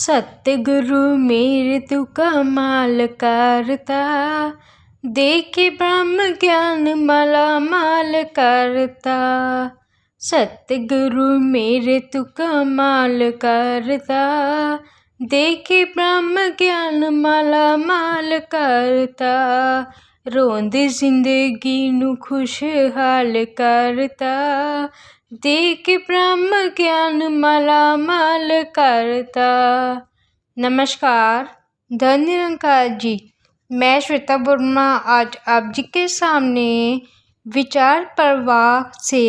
सतगुरु मेरे तू कमाल करता, देके ब्रह्म ज्ञान माला माल करता। सतगुरु मेरे तू कमाल करता, देके ब्रह्म ज्ञान माला माल करता। रोंद जिंदगी नू खुशहाल करता, देके ब्रह्म ज्ञान माला माल करता। नमस्कार, धन निरंकार जी। मैं श्वेता वर्मा आज आप जी के सामने विचार प्रवाह से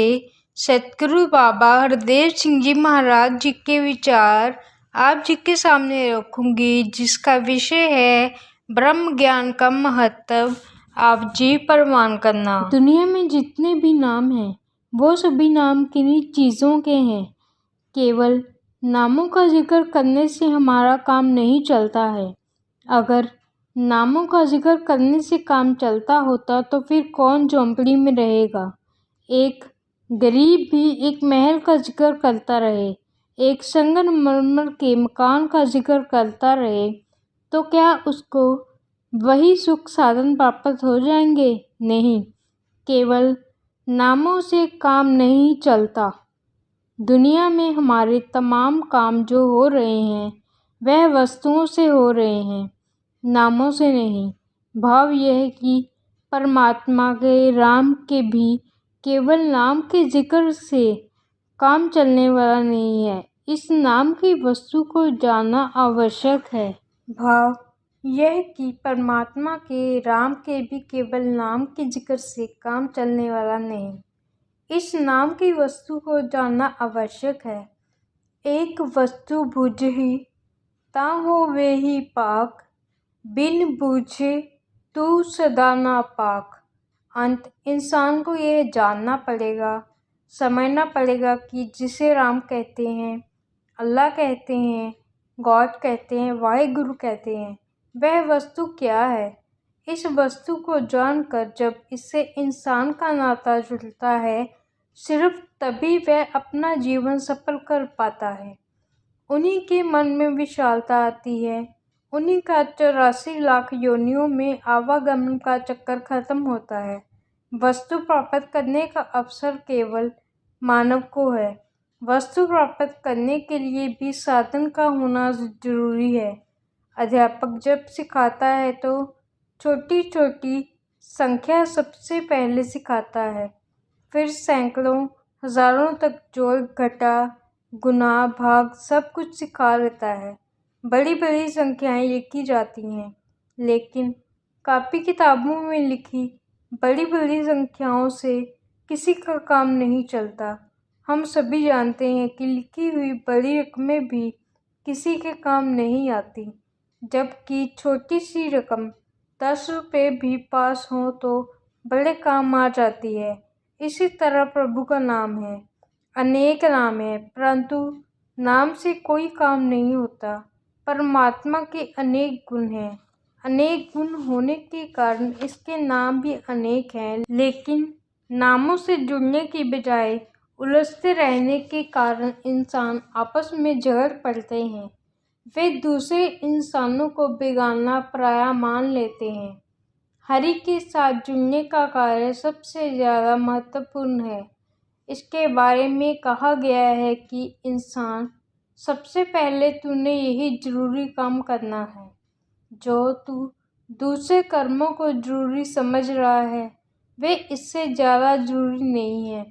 सतगुरु बाबा हरदेव सिंह जी महाराज जी के विचार आप जी के सामने रखूंगी, जिसका विषय है ब्रह्म ज्ञान का महत्व आप जी प्रमाण करना। दुनिया में जितने भी नाम हैं वो सभी नाम किन्हीं चीज़ों के हैं। केवल नामों का जिक्र करने से हमारा काम नहीं चलता है। अगर नामों का जिक्र करने से काम चलता होता तो फिर कौन झोंपड़ी में रहेगा। एक गरीब भी एक महल का जिक्र करता रहे, एक संगमरमर के मकान का जिक्र करता रहे, तो क्या उसको वही सुख साधन प्राप्त हो जाएंगे? नहीं, केवल नामों से काम नहीं चलता। दुनिया में हमारे तमाम काम जो हो रहे हैं वह वस्तुओं से हो रहे हैं, नामों से नहीं। भाव यह है कि परमात्मा के, राम के भी केवल नाम के जिक्र से काम चलने वाला नहीं है। इस नाम की वस्तु को जानना आवश्यक है। भाव यह कि परमात्मा के, राम के भी केवल नाम के जिक्र से काम चलने वाला नहीं। इस नाम की वस्तु को जानना आवश्यक है। एक वस्तु बुझही ता होवे ही पाक, बिन बूझे तू सदा ना पाक। अंत इंसान को यह जानना पड़ेगा, समझना पड़ेगा कि जिसे राम कहते हैं, अल्लाह कहते हैं, गॉड कहते हैं, वाहिगुरु कहते हैं, वह वस्तु क्या है। इस वस्तु को जानकर जब इससे इंसान का नाता जुड़ता है, सिर्फ तभी वह अपना जीवन सफल कर पाता है। उन्हीं के मन में विशालता आती है, उन्हीं का 84 लाख योनियों में आवागमन का चक्कर खत्म होता है। वस्तु प्राप्त करने का अवसर केवल मानव को है। वस्तु प्राप्त करने के लिए भी साधन का होना जरूरी है। अध्यापक जब सिखाता है तो छोटी छोटी संख्या सबसे पहले सिखाता है, फिर सैकड़ों हजारों तक जोड़ घटा गुना भाग सब कुछ सिखा लेता है। बड़ी बड़ी संख्याएं लिखी जाती हैं, लेकिन कापी किताबों में लिखी बड़ी बड़ी संख्याओं से किसी का काम नहीं चलता। हम सभी जानते हैं कि लिखी हुई बड़ी रकमें भी किसी के काम नहीं आती, जबकि छोटी सी रकम 10 रुपये भी पास हो तो बड़े काम आ जाती है। इसी तरह प्रभु का नाम है। अनेक नाम है, परंतु नाम से कोई काम नहीं होता। परमात्मा के अनेक गुण हैं। अनेक गुण होने के कारण इसके नाम भी अनेक हैं, लेकिन नामों से जुड़ने की बजाय उलझते रहने के कारण इंसान आपस में झगड़ पड़ते हैं। वे दूसरे इंसानों को बेगाना पराया मान लेते हैं। हरि के साथ जुड़ने का कार्य सबसे ज़्यादा महत्वपूर्ण है। इसके बारे में कहा गया है कि इंसान, सबसे पहले तूने यही जरूरी काम करना है। जो तू दूसरे कर्मों को जरूरी समझ रहा है, वे इससे ज़्यादा जरूरी नहीं है।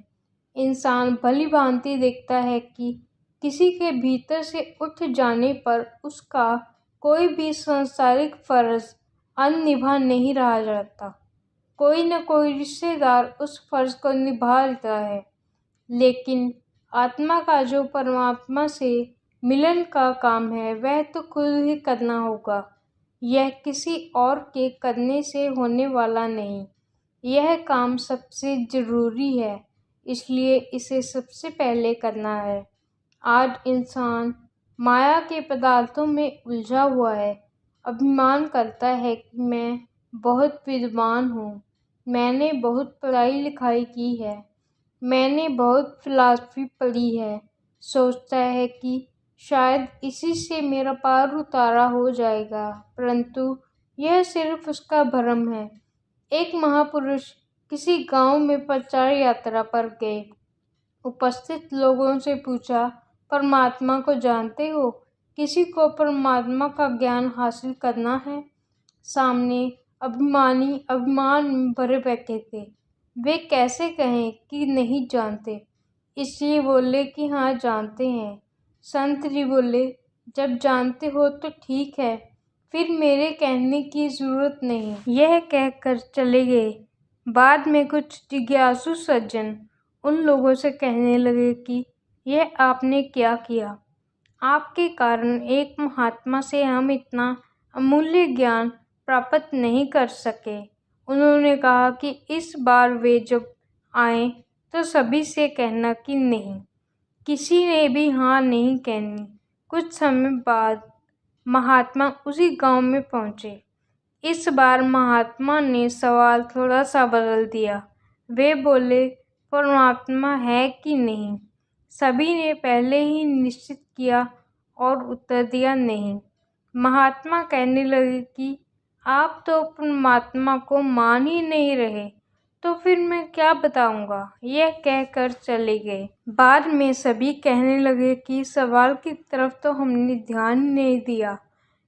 इंसान भली भांति देखता है कि किसी के भीतर से उठ जाने पर उसका कोई भी सांसारिक फर्ज अननिभा नहीं रह जाता। कोई न कोई रिश्तेदार उस फर्ज को निभा लेता है, लेकिन आत्मा का जो परमात्मा से मिलन का काम है वह तो खुद ही करना होगा। यह किसी और के करने से होने वाला नहीं। यह काम सबसे ज़रूरी है, इसलिए इसे सबसे पहले करना है। आज इंसान माया के पदार्थों में उलझा हुआ है। अभिमान करता है कि मैं बहुत विद्वान हूँ, मैंने बहुत पढ़ाई लिखाई की है, मैंने बहुत फिलॉसफी पढ़ी है। सोचता है कि शायद इसी से मेरा पार उतारा हो जाएगा, परंतु यह सिर्फ उसका भ्रम है। एक महापुरुष किसी गांव में प्रचार यात्रा पर गए। उपस्थित लोगों से पूछा, परमात्मा को जानते हो? किसी को परमात्मा का ज्ञान हासिल करना है? सामने अभिमानी अभिमान में भरे बैठे थे। वे कैसे कहें कि नहीं जानते, इसलिए बोले कि हाँ जानते हैं। संत जी बोले, जब जानते हो तो ठीक है, फिर मेरे कहने की जरूरत नहीं। यह कहकर चले गए। बाद में कुछ जिज्ञासु सज्जन उन लोगों से कहने लगे कि यह आपने क्या किया? आपके कारण एक महात्मा से हम इतना अमूल्य ज्ञान प्राप्त नहीं कर सके। उन्होंने कहा कि इस बार वे जब आए तो सभी से कहना कि नहीं। किसी ने भी हाँ नहीं कहनी। कुछ समय बाद महात्मा उसी गांव में पहुंचे। इस बार महात्मा ने सवाल थोड़ा सा बदल दिया। वे बोले, परमात्मा है कि नहीं? सभी ने पहले ही निश्चित किया और उत्तर दिया नहीं। महात्मा कहने लगे कि आप तो परमात्मा को मान ही नहीं रहे, तो फिर मैं क्या बताऊंगा? यह कहकर चले गए। बाद में सभी कहने लगे कि सवाल की तरफ तो हमने ध्यान नहीं दिया,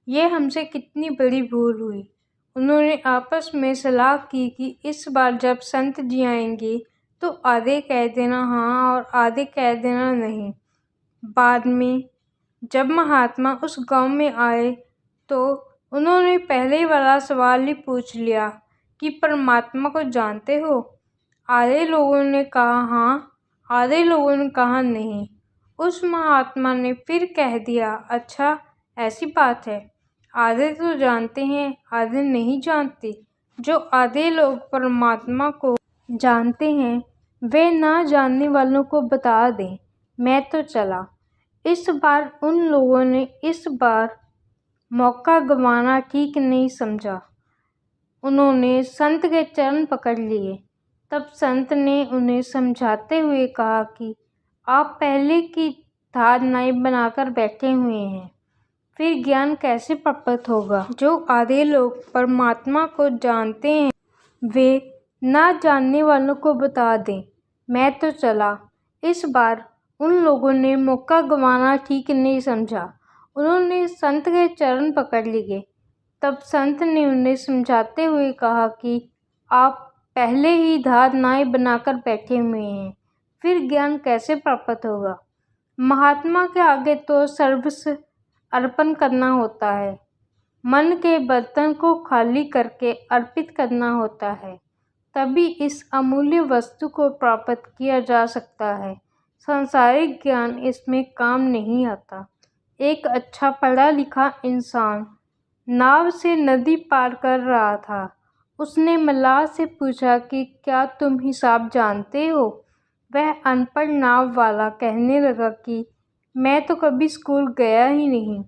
यह हमसे कितनी बड़ी भूल हुई। उन्होंने आपस में सलाह की कि इस बार जब संत जी आएंगे तो आधे कह देना हाँ और आधे कह देना नहीं। बाद में जब महात्मा उस गांव में आए तो उन्होंने पहले वाला सवाल ही पूछ लिया कि परमात्मा को जानते हो? आधे लोगों ने कहा हाँ, आधे लोगों ने कहा नहीं। उस महात्मा ने फिर कह दिया, अच्छा ऐसी बात है, आधे तो जानते हैं, आधे नहीं जानते। जो आधे लोग परमात्मा को जानते हैं वे ना जानने वालों को बता दें। मैं तो चला। इस बार उन लोगों ने इस बार मौका गंवाना ठीक नहीं समझा। उन्होंने संत के चरण पकड़ लिए। तब संत ने उन्हें समझाते हुए कहा कि आप पहले की धार नाई बनाकर बैठे हुए हैं, फिर ज्ञान कैसे प्राप्त होगा? जो आधे लोग परमात्मा को जानते हैं वे ना जानने वालों को बता दें। मैं तो चला। इस बार उन लोगों ने मौका गंवाना ठीक नहीं समझा। उन्होंने संत के चरण पकड़ लिए। तब संत ने उन्हें समझाते हुए कहा कि आप पहले ही धार नाई बनाकर बैठे हुए हैं, फिर ज्ञान कैसे प्राप्त होगा? महात्मा के आगे तो सर्वस्व अर्पण करना होता है। मन के बर्तन को खाली करके अर्पित करना होता है, तभी इस अमूल्य वस्तु को प्राप्त किया जा सकता है। सांसारिक ज्ञान इसमें काम नहीं आता। एक अच्छा पढ़ा लिखा इंसान नाव से नदी पार कर रहा था। उसने मल्लाह से पूछा कि क्या तुम हिसाब जानते हो? वह अनपढ़ नाव वाला कहने लगा कि मैं तो कभी स्कूल गया ही नहीं।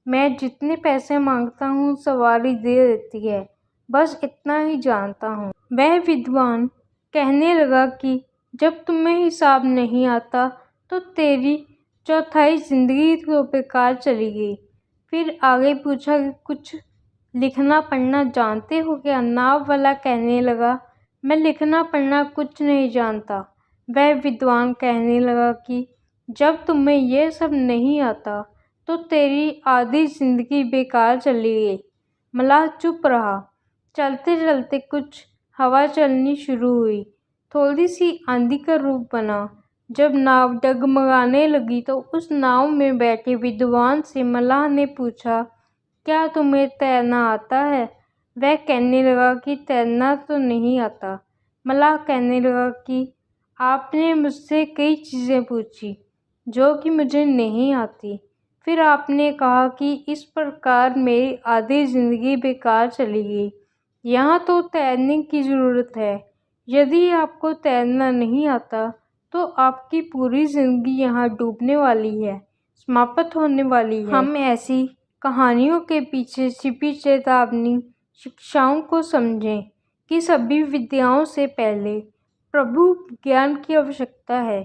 मैं जितने पैसे मांगता हूँ सवारी दे देती है, बस इतना ही जानता हूँ। वह विद्वान कहने लगा कि जब तुम्हें हिसाब नहीं आता तो तेरी चौथाई जिंदगी तो बेकार चली गई। फिर आगे पूछा कि कुछ लिखना पढ़ना जानते हो क्या? नाव वाला कहने लगा, मैं लिखना पढ़ना कुछ नहीं जानता। वह विद्वान कहने लगा कि जब तुम्हें यह सब नहीं आता तो तेरी आधी जिंदगी बेकार चली गई। मल्लाह चुप रहा। चलते चलते कुछ हवा चलनी शुरू हुई। थोड़ी सी आंधी का रूप बना। जब नाव डगमगाने लगी तो उस नाव में बैठे विद्वान से मल्लाह ने पूछा, क्या तुम्हें तैरना आता है? वह कहने लगा कि तैरना तो नहीं आता। मल्लाह कहने लगा कि आपने मुझसे कई चीज़ें पूछी जो कि मुझे नहीं आती। फिर आपने कहा कि इस प्रकार मेरी आधी ज़िंदगी बेकार चली गई। यहाँ तो तैरने की ज़रूरत है। यदि आपको तैरना नहीं आता तो आपकी पूरी ज़िंदगी यहाँ डूबने वाली है, समाप्त होने वाली है। हम ऐसी कहानियों के पीछे छिपी चेतावनी शिक्षाओं को समझें कि सभी विद्याओं से पहले प्रभु ज्ञान की आवश्यकता है,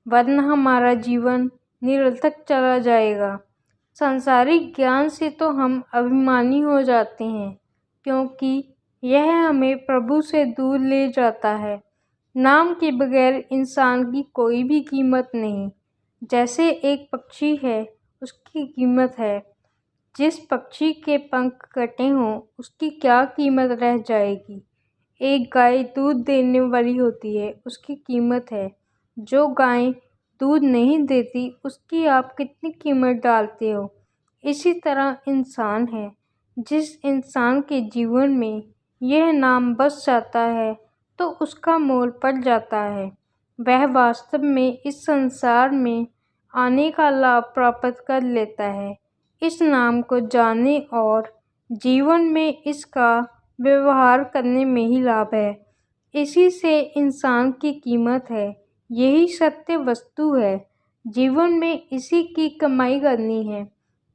वरना हमारा जीवन निरर्थक चला जाएगा। सांसारिक ज्ञान से तो हम अभिमानी हो जाते हैं, क्योंकि यह हमें प्रभु से दूर ले जाता है। नाम के बगैर इंसान की कोई भी कीमत नहीं। जैसे एक पक्षी है, उसकी कीमत है। जिस पक्षी के पंख कटे हों, उसकी क्या कीमत रह जाएगी। एक गाय दूध देने वाली होती है, उसकी कीमत है। जो गाय दूध नहीं देती, उसकी आप कितनी कीमत डालते हो। इसी तरह इंसान है। जिस इंसान के जीवन में यह नाम बस जाता है, तो उसका मोल पड़ जाता है। वह वास्तव में इस संसार में आने का लाभ प्राप्त कर लेता है। इस नाम को जानने और जीवन में इसका व्यवहार करने में ही लाभ है। इसी से इंसान की कीमत है। यही सत्य वस्तु है। जीवन में इसी की कमाई करनी है।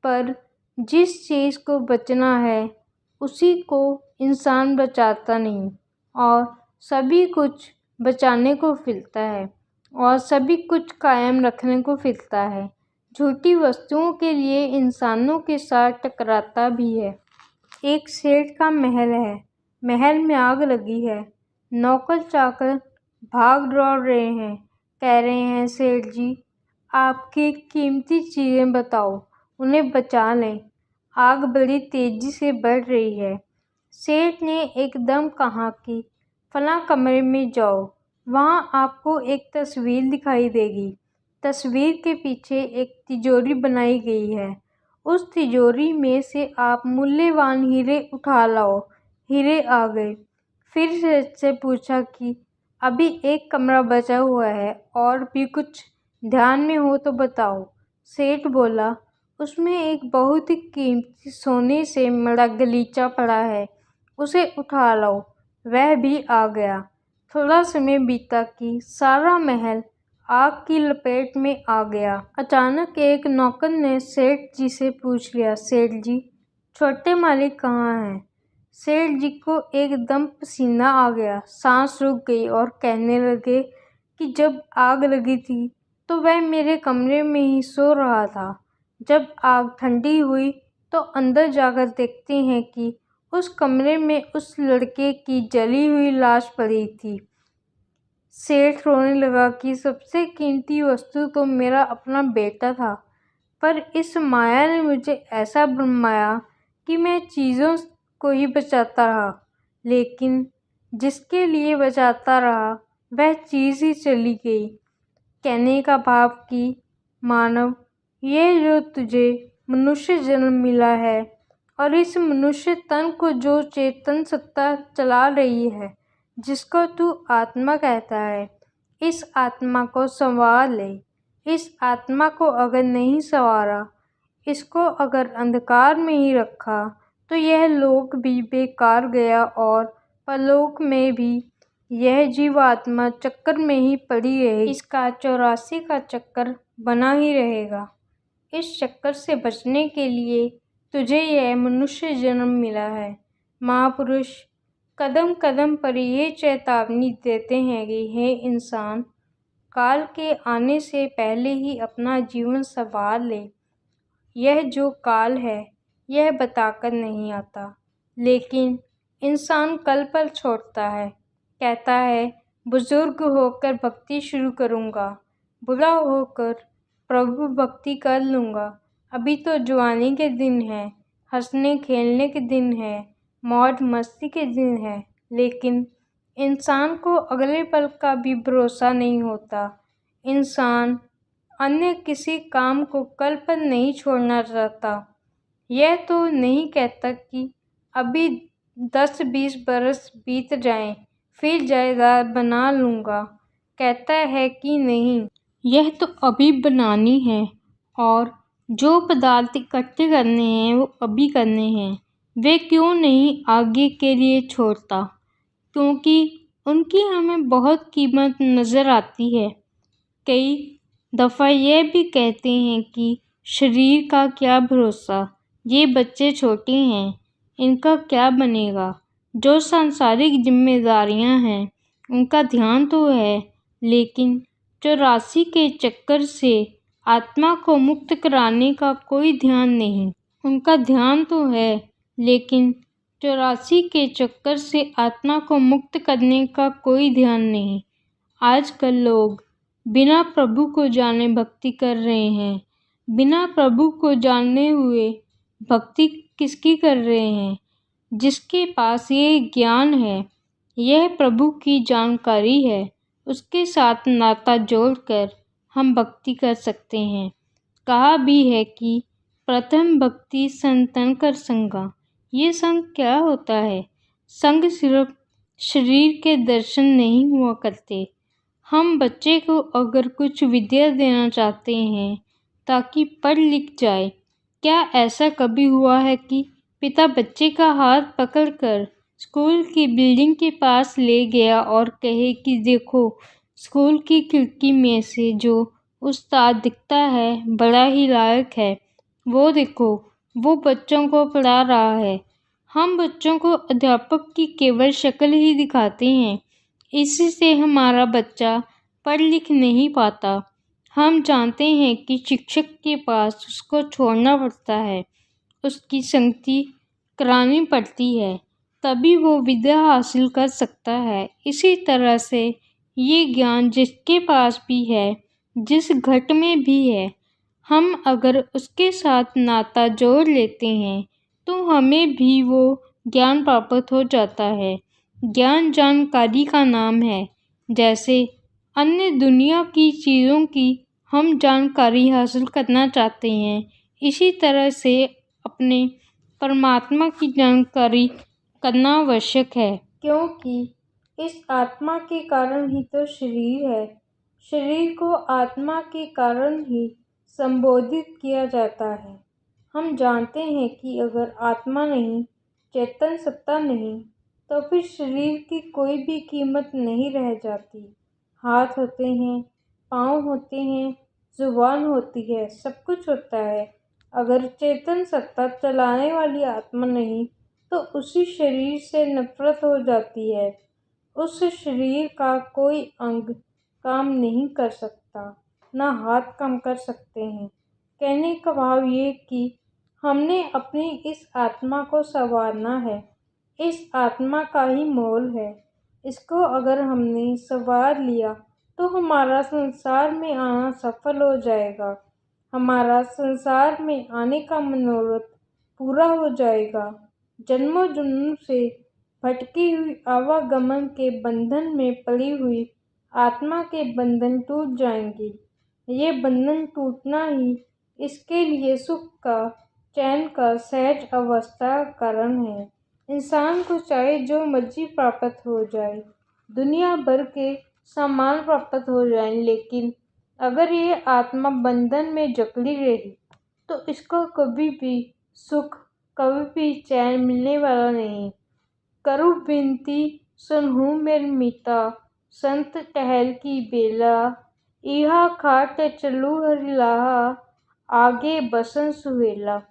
पर जिस चीज़ को बचना है, उसी को इंसान बचाता नहीं और सभी कुछ बचाने को फिरता है और सभी कुछ कायम रखने को फिरता है। झूठी वस्तुओं के लिए इंसानों के साथ टकराता भी है। एक सेठ का महल है। महल में आग लगी है। नौकर चाकर भाग दौड़ रहे हैं। कह रहे हैं, सेठ जी, आपकी कीमती चीज़ें बताओ, उन्हें बचा लें। आग बड़ी तेज़ी से बढ़ रही है। सेठ ने एकदम कहा कि फलां कमरे में जाओ, वहाँ आपको एक तस्वीर दिखाई देगी। तस्वीर के पीछे एक तिजोरी बनाई गई है। उस तिजोरी में से आप मूल्यवान हीरे उठा लाओ। हीरे आ गए। फिर सेठ से पूछा कि अभी एक कमरा बचा हुआ है और भी कुछ ध्यान में हो तो बताओ। सेठ बोला, उसमें एक बहुत ही कीमती सोने से मढ़ा गलीचा पड़ा है, उसे उठा लाओ। वह भी आ गया। थोड़ा समय बीता कि सारा महल आग की लपेट में आ गया। अचानक एक नौकर ने सेठ जी से पूछ लिया, सेठ जी, छोटे मालिक कहाँ हैं? सेठ जी को एकदम पसीना आ गया, सांस रुक गई और कहने लगे कि जब आग लगी थी तो वह मेरे कमरे में ही सो रहा था। जब आग ठंडी हुई तो अंदर जाकर देखते हैं कि उस कमरे में उस लड़के की जली हुई लाश पड़ी थी। सेठ रोने लगा कि सबसे कीमती वस्तु तो मेरा अपना बेटा था, पर इस माया ने मुझे ऐसा भरमाया कि मैं चीज़ों को ही बचाता रहा, लेकिन जिसके लिए बचाता रहा वह चीज़ ही चली गई। कहने का भाव कि मानव, यह जो तुझे मनुष्य जन्म मिला है और इस मनुष्य तन को जो चेतन सत्ता चला रही है, जिसको तू आत्मा कहता है, इस आत्मा को संवार ले। इस आत्मा को अगर नहीं संवारा, इसको अगर अंधकार में ही रखा, तो यह लोक भी बेकार गया और परलोक में भी यह जीवात्मा चक्कर में ही पड़ी रहेगी। इसका 84 का चक्कर बना ही रहेगा। इस चक्कर से बचने के लिए तुझे यह मनुष्य जन्म मिला है। महापुरुष कदम कदम पर ये चेतावनी देते हैं कि हे इंसान, काल के आने से पहले ही अपना जीवन संवार ले। यह जो काल है, यह बताकर नहीं आता, लेकिन इंसान कल पर छोड़ता है। कहता है, बुजुर्ग होकर भक्ति शुरू करूँगा, बुढ़ा होकर प्रभु भक्ति कर लूँगा। अभी तो जवानी के दिन है, हंसने खेलने के दिन है, मौज मस्ती के दिन है, लेकिन इंसान को अगले पल का भी भरोसा नहीं होता। इंसान अन्य किसी काम को कल पर नहीं छोड़ना चाहता। यह तो नहीं कहता कि अभी 10-20 बरस बीत जाएं, फिर जायदाद बना लूँगा। कहता है कि नहीं, यह तो अभी बनानी है और जो पदार्थ इकट्ठे करने हैं वो अभी करने हैं। वे क्यों नहीं आगे के लिए छोड़ता, क्योंकि उनकी हमें बहुत कीमत नज़र आती है। कई दफ़ा यह भी कहते हैं कि शरीर का क्या भरोसा, ये बच्चे छोटे हैं, इनका क्या बनेगा। जो सांसारिक जिम्मेदारियां हैं उनका ध्यान तो है, लेकिन 84 के चक्कर से आत्मा को मुक्त कराने का कोई ध्यान नहीं। उनका ध्यान तो है, लेकिन 84 के चक्कर से आत्मा को मुक्त करने का कोई ध्यान नहीं। आजकल लोग बिना प्रभु को जाने भक्ति कर रहे हैं। बिना प्रभु को जाने हुए भक्ति किसकी कर रहे हैं? जिसके पास ये ज्ञान है, यह प्रभु की जानकारी है, उसके साथ नाता जोड़कर हम भक्ति कर सकते हैं। कहा भी है कि प्रथम भक्ति संतन कर संगा। ये संग क्या होता है? संग सिर्फ शरीर के दर्शन नहीं हुआ करते। हम बच्चे को अगर कुछ विद्या देना चाहते हैं ताकि पढ़ लिख जाए, क्या ऐसा कभी हुआ है कि पिता बच्चे का हाथ पकड़कर स्कूल की बिल्डिंग के पास ले गया और कहे कि देखो, स्कूल की खिड़की में से जो उस्ताद दिखता है बड़ा ही लायक है, वो देखो, वो बच्चों को पढ़ा रहा है। हम बच्चों को अध्यापक की केवल शक्ल ही दिखाते हैं, इसी से हमारा बच्चा पढ़ लिख नहीं पाता। हम जानते हैं कि शिक्षक के पास उसको छोड़ना पड़ता है, उसकी संगति करानी पड़ती है, तभी वो विद्या हासिल कर सकता है। इसी तरह से ये ज्ञान जिसके पास भी है, जिस घट में भी है, हम अगर उसके साथ नाता जोड़ लेते हैं तो हमें भी वो ज्ञान प्राप्त हो जाता है। ज्ञान जानकारी का नाम है। जैसे अन्य दुनिया की चीज़ों की हम जानकारी हासिल करना चाहते हैं, इसी तरह से अपने परमात्मा की जानकारी करना आवश्यक है, क्योंकि इस आत्मा के कारण ही तो शरीर है। शरीर को आत्मा के कारण ही संबोधित किया जाता है। हम जानते हैं कि अगर आत्मा नहीं, चेतन सत्ता नहीं, तो फिर शरीर की कोई भी कीमत नहीं रह जाती। हाथ होते हैं, पाँव होते हैं, जुबान होती है, सब कुछ होता है। अगर चेतन सत्ता चलाने वाली आत्मा नहीं, तो उसी शरीर से नफरत हो जाती है। उस शरीर का कोई अंग काम नहीं कर सकता, ना हाथ काम कर सकते हैं। कहने का भाव ये कि हमने अपनी इस आत्मा को संवारना है। इस आत्मा का ही मोल है। इसको अगर हमने संवार लिया तो हमारा संसार में आना सफल हो जाएगा। हमारा संसार में आने का मनोरथ पूरा हो जाएगा। जन्मों जन्म से भटकी हुई आवागमन के बंधन में पड़ी हुई आत्मा के बंधन टूट जाएंगे। ये बंधन टूटना ही इसके लिए सुख का, चैन का, सहज अवस्था का कारण है। इंसान को चाहे जो मर्जी प्राप्त हो जाए, दुनिया भर के सामान प्राप्त हो जाए, लेकिन अगर ये आत्मा बंधन में जकड़ी रही तो इसको कभी भी सुख, कभी भी चैन मिलने वाला नहीं। करूँ विनती सुनहु मेरी मीता, संत टहल की बेला, इहा खाट चलू हरिलाहा, आगे बसन सुहेला।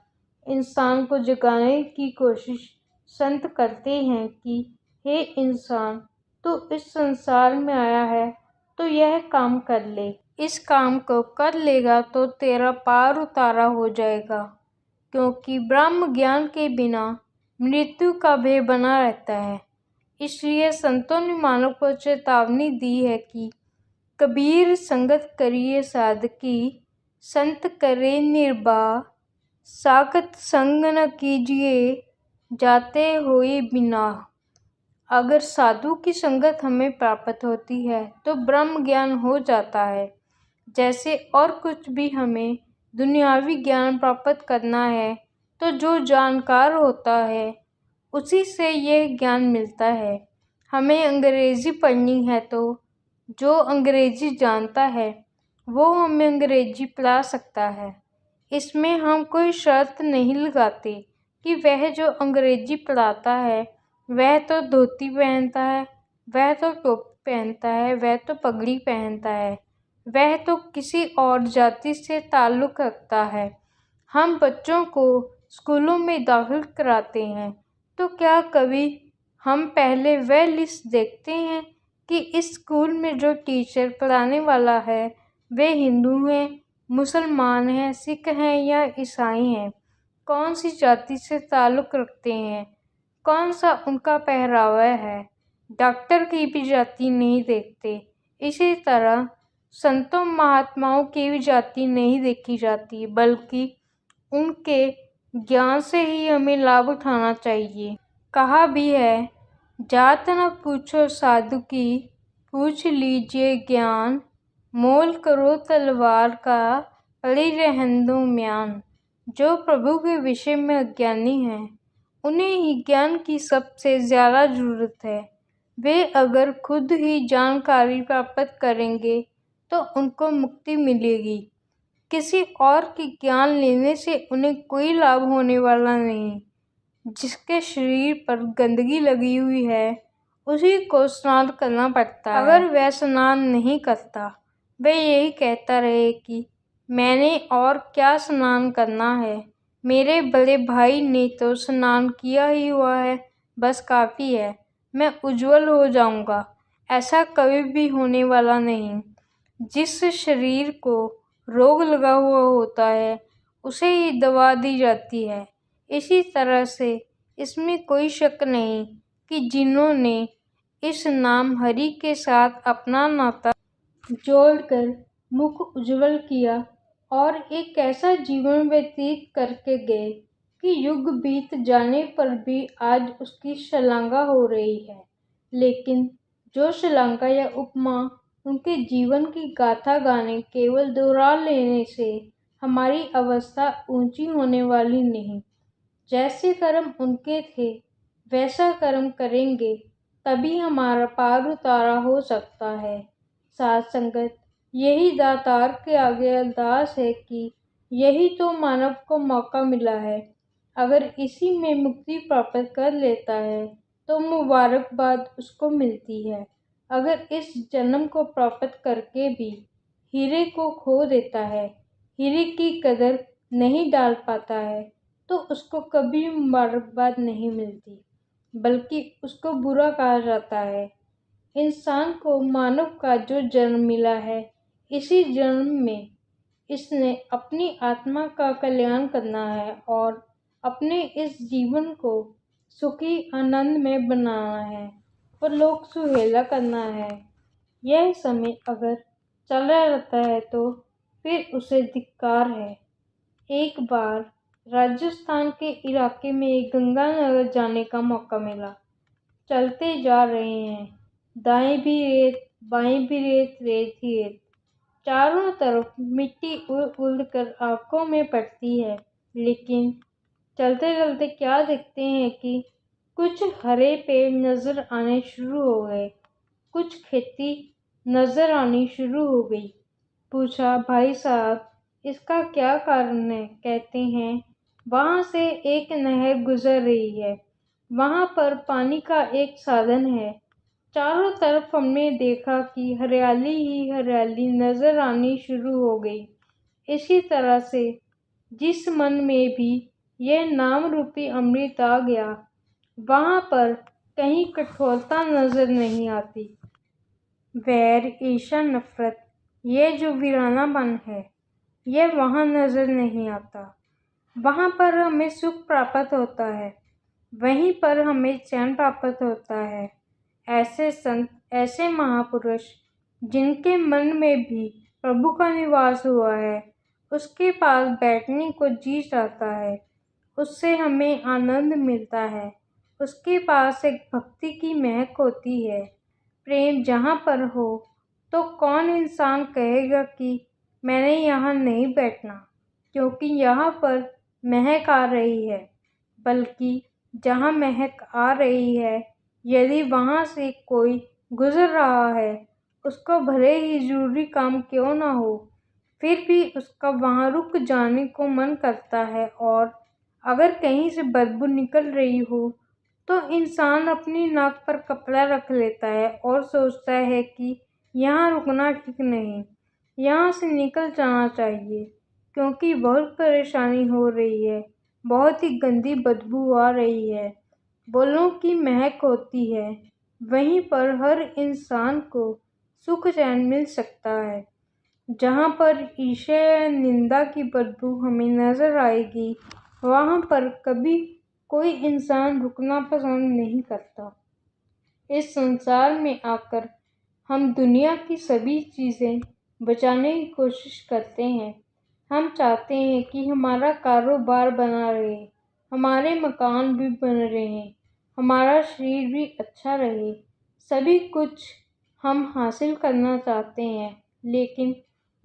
इंसान को जगाने की कोशिश संत करते हैं कि हे इंसान, तू इस संसार में आया है तो यह काम कर ले। इस काम को कर लेगा तो तेरा पार उतारा हो जाएगा, क्योंकि ब्रह्म ज्ञान के बिना मृत्यु का भय बना रहता है। इसलिए संतों ने मानव को चेतावनी दी है कि कबीर संगत करिए साधकी, संत करे निर्वाह, साखत संग न कीजिए, जाते हुए बिना। अगर साधु की संगत हमें प्राप्त होती है तो ब्रह्म ज्ञान हो जाता है। जैसे और कुछ भी हमें दुनियावी ज्ञान प्राप्त करना है तो जो जानकार होता है उसी से यह ज्ञान मिलता है। हमें अंग्रेज़ी पढ़नी है तो जो अंग्रेज़ी जानता है वो हमें अंग्रेज़ी पढ़ा सकता है। इसमें हम कोई शर्त नहीं लगाते कि वह जो अंग्रेज़ी पढ़ाता है वह तो धोती पहनता है, वह तो टोपी पहनता है, वह तो पगड़ी पहनता है, वह तो किसी और जाति से ताल्लुक़ रखता है। हम बच्चों को स्कूलों में दाखिल कराते हैं तो क्या कभी हम पहले वह लिस्ट देखते हैं कि इस स्कूल में जो टीचर पढ़ाने वाला है वे हिंदू हैं, मुसलमान हैं, सिख हैं या ईसाई हैं, कौन सी जाति से ताल्लुक़ रखते हैं, कौन सा उनका पहरावा है, डॉक्टर की भी जाति नहीं देखते। इसी तरह संतों महात्माओं की भी जाति नहीं देखी जाती, बल्कि उनके ज्ञान से ही हमें लाभ उठाना चाहिए। कहा भी है, जात न पूछो साधु की, पूछ लीजिए ज्ञान, मोल करो तलवार का, पड़ी रहन दो म्यान। जो प्रभु के विषय में अज्ञानी हैं, उन्हें ही ज्ञान की सबसे ज़्यादा ज़रूरत है। वे अगर खुद ही जानकारी प्राप्त करेंगे तो उनको मुक्ति मिलेगी। किसी और की ज्ञान लेने से उन्हें कोई लाभ होने वाला नहीं। जिसके शरीर पर गंदगी लगी हुई है, उसी को स्नान करना पड़ता है। अगर वह स्नान नहीं करता, वह यही कहता रहे कि मैंने और क्या स्नान करना है, मेरे बड़े भाई ने तो स्नान किया ही हुआ है, बस काफ़ी है, मैं उज्जवल हो जाऊंगा। ऐसा कभी भी होने वाला नहीं। जिस शरीर को रोग लगा हुआ होता है, उसे ही दवा दी जाती है। इसी तरह से इसमें कोई शक नहीं कि जिन्होंने इस नाम हरि के साथ अपना नाता जोड़कर मुख उज्जवल किया और एक ऐसा जीवन व्यतीत करके गए कि युग बीत जाने पर भी आज उसकी शलाघा हो रही है। लेकिन जो शलाघा या उपमा उनके जीवन की गाथा गाने, केवल दोहरा लेने से हमारी अवस्था ऊंची होने वाली नहीं। जैसे कर्म उनके थे, वैसा कर्म करेंगे तभी हमारा पार उतारा हो सकता है। साथ संगत, यही दातार के आगे अरदास है कि यही तो मानव को मौका मिला है। अगर इसी में मुक्ति प्राप्त कर लेता है तो मुबारकबाद उसको मिलती है। अगर इस जन्म को प्राप्त करके भी हीरे को खो देता है, हीरे की कदर नहीं डाल पाता है, तो उसको कभी मुबारकबाद नहीं मिलती, बल्कि उसको बुरा कहा जाता है। इंसान को मानव का जो जन्म मिला है, इसी जन्म में इसने अपनी आत्मा का कल्याण करना है और अपने इस जीवन को सुखी आनंद में बनाना है और लोक सुहेला करना है। यह समय अगर चला रहता है तो फिर उसे धिक्कार है। एक बार राजस्थान के इलाके में एक गंगानगर जाने का मौका मिला। चलते जा रहे हैं, दाएं भी रेत, बाएं भी रेत, रेत ही रेत। चारों तरफ मिट्टी उड़ उड़ कर आंखों में पड़ती है, लेकिन चलते चलते क्या देखते हैं कि कुछ हरे पेड़ नजर आने शुरू हो गए, कुछ खेती नजर आनी शुरू हो गई। पूछा, भाई साहब, इसका क्या कारण है? कहते हैं, वहाँ से एक नहर गुजर रही है, वहाँ पर पानी का एक साधन है। चारों तरफ हमने देखा कि हरियाली ही हरियाली नजर आनी शुरू हो गई। इसी तरह से जिस मन में भी यह नाम रूपी अमृत आ गया, वहाँ पर कहीं कठोरता नजर नहीं आती। वैर, ईर्ष्या, नफरत, ये जो वीरानापन है, यह वहाँ नजर नहीं आता। वहाँ पर हमें सुख प्राप्त होता है, वहीं पर हमें चैन प्राप्त होता है। ऐसे संत, ऐसे महापुरुष जिनके मन में भी प्रभु का निवास हुआ है, उसके पास बैठने को जी चाहता है, उससे हमें आनंद मिलता है। उसके पास एक भक्ति की महक होती है। प्रेम जहाँ पर हो तो कौन इंसान कहेगा कि मैंने यहाँ नहीं बैठना क्योंकि यहाँ पर महक आ रही है, बल्कि जहाँ महक आ रही है, यदि वहाँ से कोई गुजर रहा है, उसको भले ही ज़रूरी काम क्यों ना हो, फिर भी उसका वहाँ रुक जाने को मन करता है। और अगर कहीं से बदबू निकल रही हो तो इंसान अपनी नाक पर कपड़ा रख लेता है और सोचता है कि यहाँ रुकना ठीक नहीं, यहाँ से निकल जाना चाहिए क्योंकि बहुत परेशानी हो रही है, बहुत ही गंदी बदबू आ रही है, बोलों की महक होती है। वहीं पर हर इंसान को सुख चैन मिल सकता है। जहाँ पर ईर्ष्या या निंदा की बदबू हमें नजर आएगी, वहाँ पर कभी कोई इंसान रुकना पसंद नहीं करता। इस संसार में आकर हम दुनिया की सभी चीज़ें बचाने की कोशिश करते हैं। हम चाहते हैं कि हमारा कारोबार बना रहे, हमारे मकान भी बन रहे, हमारा शरीर भी अच्छा रहे, सभी कुछ हम हासिल करना चाहते हैं। लेकिन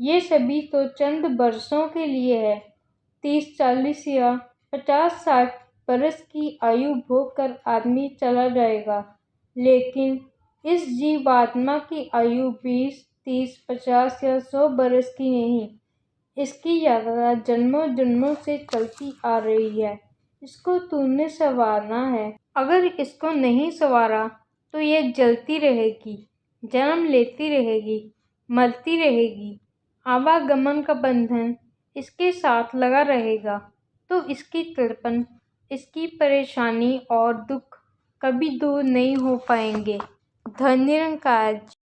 ये सभी तो चंद बरसों के लिए है। 30-40 या 50-60 बरस की आयु भोग कर आदमी चला जाएगा, लेकिन इस जीवात्मा की आयु 20, 30, 50 या 100 बरस की नहीं। इसकी यात्रा जन्मों जन्मों से चलती आ रही है। इसको तूने संवारना है। अगर इसको नहीं संवारा तो ये जलती रहेगी, जन्म लेती रहेगी, मरती रहेगी। आवागमन का बंधन इसके साथ लगा रहेगा, तो इसकी तड़पन, इसकी परेशानी और दुख कभी दूर नहीं हो पाएंगे। धन्य निरंकार।